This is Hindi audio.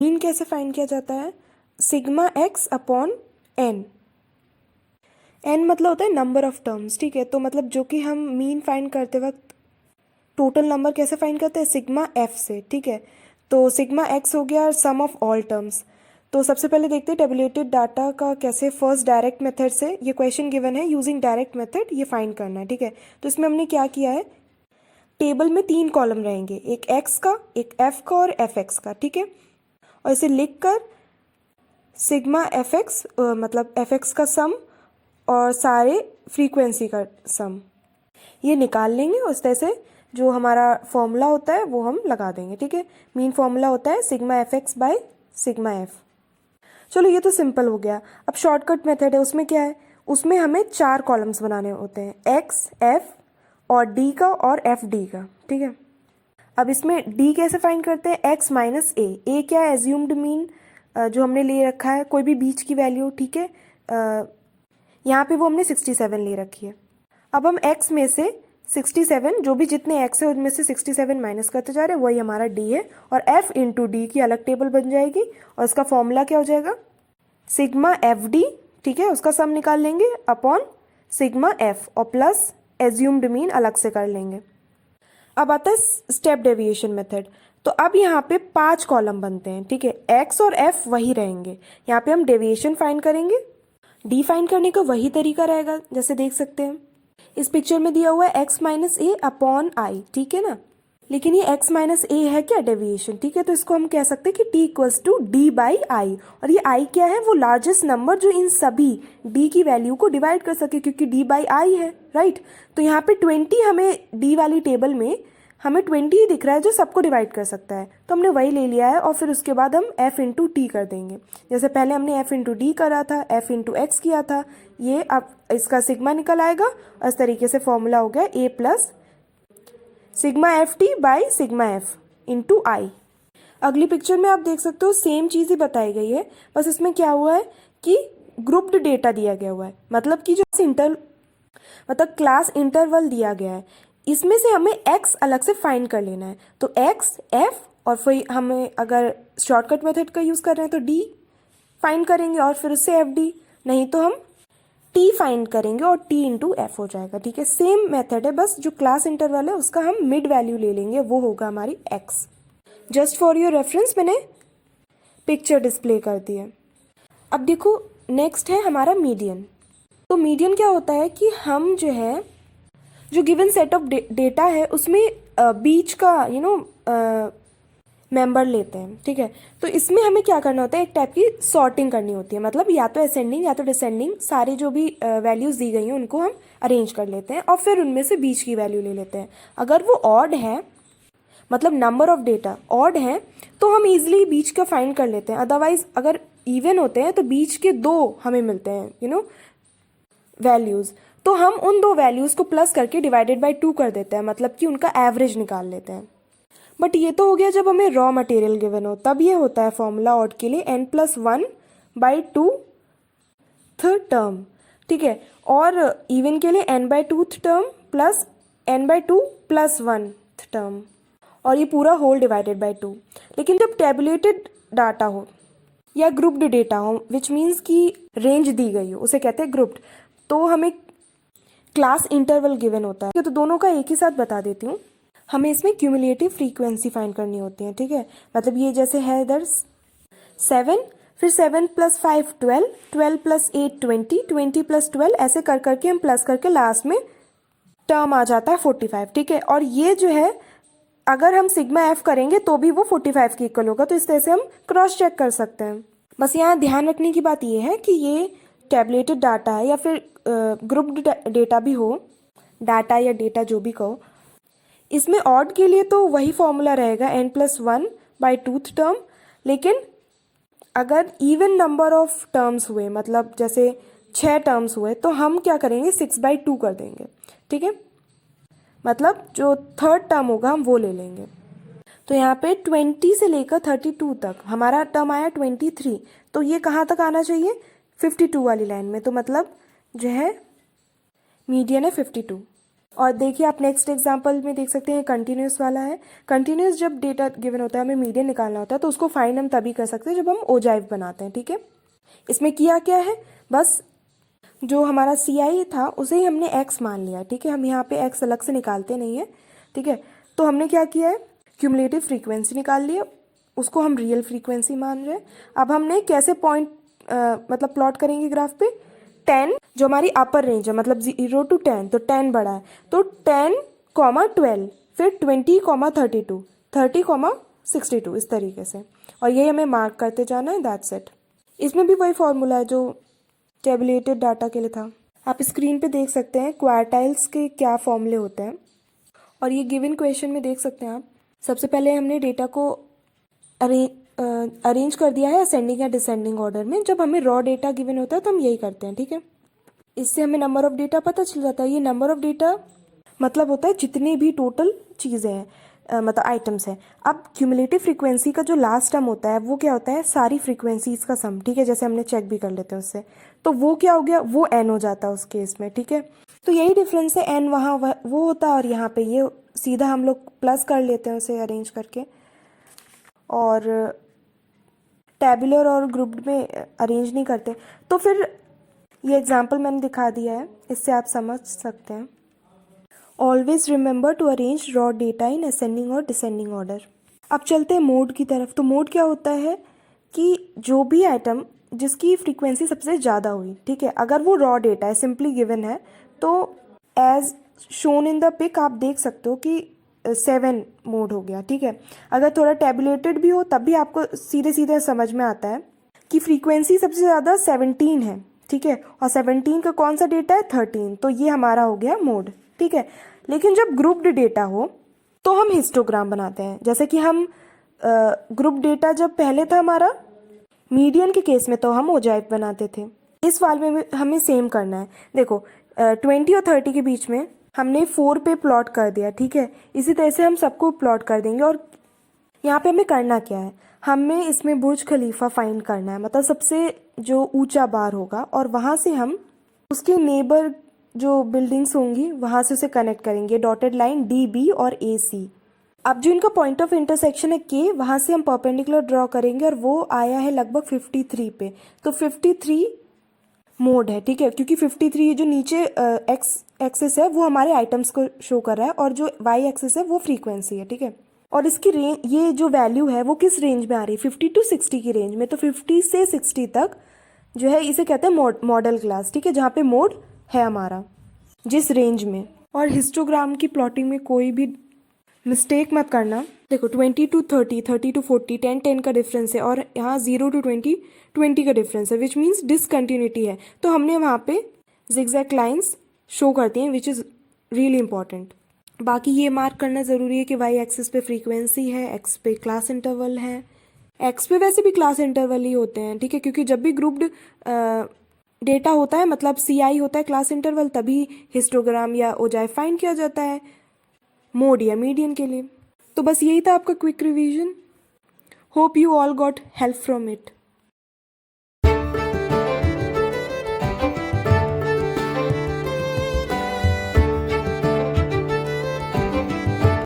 मीन कैसे फाइंड किया जाता है? Sigma x upon n. N मतलब होता है नंबर ऑफ टर्म्स, ठीक है। तो मतलब जो कि हम मीन फाइंड करते वक्त टोटल नंबर कैसे फाइंड करते हैं? सिग्मा एफ से, ठीक है। तो सिग्मा एक्स हो गया सम ऑफ ऑल टर्म्स। तो सबसे पहले देखते हैं टेबुलेटेड डाटा का कैसे फर्स्ट डायरेक्ट मेथड से, ये क्वेश्चन गिवन है यूजिंग डायरेक्ट मेथड ये फाइंड करना है, ठीक है। तो इसमें हमने क्या किया है, टेबल में 3 कॉलम रहेंगे, एक एक्स का, एक एफ का और एफ एक्स का, ठीक है। और इसे लिख कर सिग्मा एफ एक्स मतलब एफ एक्स का सम और सारे फ्रीक्वेंसी का सम ये निकाल लेंगे। उस तरह से जो हमारा फॉर्मूला होता है वो हम लगा देंगे, ठीक है। मीन फॉर्मूला होता है sigma F x by sigma F. चलो ये तो सिंपल हो गया। अब शॉर्टकट मेथड है, उसमें क्या है, उसमें हमें 4 कॉलम्स बनाने होते हैं, एक्स एफ और डी का और एफ डी का, ठीक है। अब इसमें डी कैसे फाइंड करते हैं? एक्स माइनस ए क्या है? एज्यूम्ड मीन जो हमने ले रखा है, कोई भी बीच की वैल्यू, ठीक है। यहाँ पे वो हमने 67 ले रखी है। अब हम x में से 67 जो भी जितने x है उनमें से 67 माइनस करते जा रहे हैं, वही हमारा d है। और f इंटू डी की अलग टेबल बन जाएगी और इसका फॉर्मूला क्या हो जाएगा? सिग्मा एफ डी, ठीक है, उसका सम निकाल लेंगे अपॉन सिग्मा एफ और प्लस एज्यूम्ड मीन अलग से कर लेंगे। अब आता है स्टेप डेविएशन मेथड। तो अब यहाँ पे 5 कॉलम बनते हैं, ठीक है। x और f वही रहेंगे, यहाँ पे हम डेविएशन फाइंड करेंगे। डी फाइंड करने का वही तरीका रहेगा जैसे देख सकते हैं इस पिक्चर में दिया हुआ है x minus A upon I, ठीक है ना। लेकिन ये x माइनस ए है क्या? डेविएशन, ठीक है। तो इसको हम कह सकते हैं कि t equals to d by i. और ये i क्या है? वो लार्जेस्ट नंबर जो इन सभी d की वैल्यू को डिवाइड कर सके, क्योंकि d बाई आई है, राइट। तो यहाँ पे 20 हमें d वाली टेबल में हमें 20 ही दिख रहा है जो सबको डिवाइड कर सकता है, तो हमने वही ले लिया है। और फिर उसके बाद हम f इंटू टी कर देंगे, जैसे पहले हमने f इंटू डी करा था, f इंटू एक्स किया था। ये अब इसका सिग्मा निकल आएगा और इस तरीके से फॉर्मूला हो गया a plus sigma F T by sigma F into I. अगली पिक्चर में आप देख सकते हो सेम चीज़ ही बताई गई है, बस इसमें क्या हुआ है कि ग्रुप्ड डेटा दिया गया हुआ है, मतलब कि जो क्लास इंटरवल दिया गया है, इसमें से हमें x अलग से फाइंड कर लेना है। तो x f और फिर हमें अगर शॉर्टकट मेथड का यूज़ कर रहे हैं तो d फाइंड करेंगे और फिर उससे एफ डी, नहीं तो हम t फाइंड करेंगे और t इंटू एफ हो जाएगा, ठीक है। सेम मेथड है, बस जो क्लास इंटरवल है उसका हम मिड वैल्यू ले लेंगे, वो होगा हमारी x। Just for your reference मैंने पिक्चर डिस्प्ले कर दी है। अब देखो नेक्स्ट है हमारा मीडियन। तो मीडियन क्या होता है कि हम जो है जो गिवन सेट ऑफ डेटा है उसमें बीच का मेंबर लेते हैं, ठीक है। तो इसमें हमें क्या करना होता है, एक टाइप की सॉर्टिंग करनी होती है, मतलब या तो असेंडिंग या तो डिसेंडिंग, सारी जो भी वैल्यूज दी गई हैं उनको हम अरेंज कर लेते हैं और फिर उनमें से बीच की वैल्यू ले लेते हैं। अगर वो ऑड है, मतलब नंबर ऑफ डेटा ऑड है, तो हम इजिली बीच का फाइंड कर लेते हैं। अदरवाइज अगर इवन होते हैं तो बीच के 2 हमें मिलते हैं वैल्यूज, तो हम उन 2 वैल्यूज को प्लस करके डिवाइडेड बाय 2 कर देते हैं, मतलब कि उनका एवरेज निकाल लेते हैं। बट ये तो हो गया जब हमें रॉ मटेरियल गिवन हो, तब ये होता है फॉर्मूला ऑड के लिए n+1/2 टर्म, ठीक है। और इवन के लिए n/2 term plus n/2 + 1 term, और ये पूरा होल डिवाइडेड बाय 2। लेकिन जब टेबुलेटेड डाटा हो या ग्रुप्ड डेटा हो, विच मीन्स कि रेंज दी गई हो, उसे कहते हैं ग्रुप्ड, तो हमें क्लास इंटरवल गिवन होता है। तो दोनों का एक ही साथ बता देती हूँ। हमें इसमें क्यूमुलेटिव फ्रीक्वेंसी फाइंड करनी होती है, ठीक है। मतलब ये जैसे है इधर 7, फिर 7 + 5 12, 12 + 8 20, 20 + 12, ऐसे कर करके हम प्लस करके लास्ट में टर्म आ जाता है 45, ठीक है। और ये जो है अगर हम सिग्मा एफ करेंगे तो भी वो 45 के इक्वल होगा, तो इस तरह से हम क्रॉस चेक कर सकते हैं। बस यहाँ ध्यान रखने की बात ये है कि ये टैबलेटेड डाटा है या फिर ग्रुप्ड डेटा भी हो, डाटा या डेटा जो भी कहो, इसमें ऑड के लिए तो वही फॉर्मूला रहेगा n+1/2 टर्म। लेकिन अगर इवन नंबर ऑफ टर्म्स हुए, मतलब जैसे 6 टर्म्स हुए, तो हम क्या करेंगे 6/2 कर देंगे, ठीक है। मतलब जो 3rd टर्म होगा हम वो ले लेंगे। तो यहाँ पे 20 से लेकर 32 तक हमारा टर्म आया 23, तो ये कहाँ तक आना चाहिए? 52 वाली लाइन में। तो मतलब जो है मीडियन है 52। और देखिए आप नेक्स्ट एग्जांपल में देख सकते हैं कंटिन्यूस वाला है। कंटिन्यूस जब डेटा गिवन होता है, हमें मीडियन निकालना होता है, तो उसको फाइंड हम तभी कर सकते हैं जब हम ओजाइव बनाते हैं, ठीक है। इसमें किया क्या है, बस जो हमारा CI था उसे ही हमने x मान लिया, ठीक है। हम यहाँ पे x अलग से निकालते नहीं है, ठीक है। तो हमने क्या किया है, क्यूमुलेटिव फ्रीक्वेंसी निकाल ली है, उसको हम रियल फ्रीक्वेंसी मान रहे हैं। अब हमने कैसे पॉइंट मतलब प्लॉट करेंगे ग्राफ पे, 10 जो हमारी अपर रेंज है, मतलब 0 to 10, तो 10 बड़ा है, तो 10, 12, फिर 20, 32, 30, 62, इस तरीके से, और यही हमें मार्क करते जाना है, दैट्स इट। इसमें भी वही फॉर्मूला है जो टेबुलेटेड डाटा के लिए था। आप स्क्रीन पे देख सकते हैं क्वार्टाइल्स के क्या फॉर्मूले होते हैं, और ये गिवन क्वेश्चन में देख सकते हैं आप। सबसे पहले हमने डेटा को अरेंज कर दिया है असेंडिंग या डिसेंडिंग ऑर्डर में। जब हमें रॉ डेटा गिवन होता है तो हम यही करते हैं, ठीक है। इससे हमें नंबर ऑफ डेटा पता चल जाता है। ये नंबर ऑफ डेटा मतलब होता है जितनी भी टोटल चीज़ें हैं, मतलब आइटम्स हैं। अब क्यूमुलेटिव फ्रीक्वेंसी का जो लास्ट टर्म होता है वो क्या होता है, सारी फ्रीक्वेंसीज का सम, ठीक है। जैसे हमने चेक भी कर लेते हैं उससे, तो वो क्या हो गया, वो n हो जाता है उस केस में, ठीक है। तो यही डिफरेंस है, n वहाँ वो होता है और यहाँ पे ये सीधा हम लोग प्लस कर लेते हैं उसे अरेंज करके, और टैबुलर और ग्रुप्ड में अरेंज नहीं करते। तो फिर ये एग्जाम्पल मैंने दिखा दिया है, इससे आप समझ सकते हैं। Always remember to arrange raw data in ascending और डिसेंडिंग ऑर्डर। अब चलते हैं मोड की तरफ। तो मोड क्या होता है कि जो भी आइटम जिसकी फ्रीक्वेंसी सबसे ज़्यादा हुई, ठीक है, अगर वो रॉ डेटा है, सिंपली गिवन है, तो as shown in the pic आप देख सकते हो कि 7 मोड हो गया, ठीक है। अगर थोड़ा टेबुलेटेड भी हो तब भी आपको सीधे सीधे समझ में आता है कि फ्रीक्वेंसी सबसे ज़्यादा 17 है, ठीक है, और 17 का कौन सा डेटा है, 13, तो ये हमारा हो गया मोड, ठीक है। लेकिन जब ग्रुप्ड डेटा हो तो हम हिस्टोग्राम बनाते हैं। जैसे कि हम ग्रुप डेटा जब पहले था हमारा मीडियन के केस में, तो हम ओजाइव बनाते थे। इस वाल में हमें सेम करना है। देखो 20 और 30 के बीच में हमने 4 पे प्लॉट कर दिया, ठीक है। इसी तरह से हम सबको प्लॉट कर देंगे। और यहाँ पे हमें करना क्या है, हमें इसमें बुर्ज खलीफा फाइंड करना है, मतलब सबसे जो ऊंचा बार होगा, और वहाँ से हम उसके नेबर जो बिल्डिंग्स होंगी वहाँ से उसे कनेक्ट करेंगे, डॉटेड लाइन DB और AC। अब जो इनका पॉइंट ऑफ इंटरसेक्शन है K, वहाँ से हम परपेंडिकुलर ड्रॉ करेंगे, और वो आया है लगभग 53 पे। तो 53 मोड है, ठीक है, क्योंकि 53 जो नीचे एक्स एक्सिस है वो हमारे आइटम्स को शो कर रहा है, और जो वाई एक्सिस है वो फ्रीक्वेंसी है, ठीक है। और इसकी रेंज, ये जो वैल्यू है वो किस रेंज में आ रही है, 50 to 60 की रेंज में। तो 50 से 60 तक जो है इसे कहते हैं मॉडल क्लास, ठीक है, जहाँ पे मोड है हमारा जिस रेंज में। और हिस्टोग्राम की प्लॉटिंग में कोई भी मिस्टेक मत करना। देखो 20 to 30, 30 to 40, 10, 10 का डिफरेंस है, और यहाँ 0 to 20, 20 का डिफरेंस है, विच मीन्स डिसकंटिन्यूटी है। तो हमने वहाँ पे जिगजैग लाइन्स शो करती हैं, विच इज़ रियली इंपॉर्टेंट। बाकी ये मार्क करना ज़रूरी है कि वाई एक्सिस पे फ्रीक्वेंसी है, एक्स पे क्लास इंटरवल है। एक्स पे वैसे भी क्लास इंटरवल ही होते हैं, ठीक है, क्योंकि जब भी ग्रुप्ड डेटा होता है, मतलब CI होता है क्लास इंटरवल, तभी हिस्टोग्राम या ओजाइव फाइंड किया जाता है मोड या मीडियन के लिए। तो बस यही था आपका quick revision. Hope you all got help from it.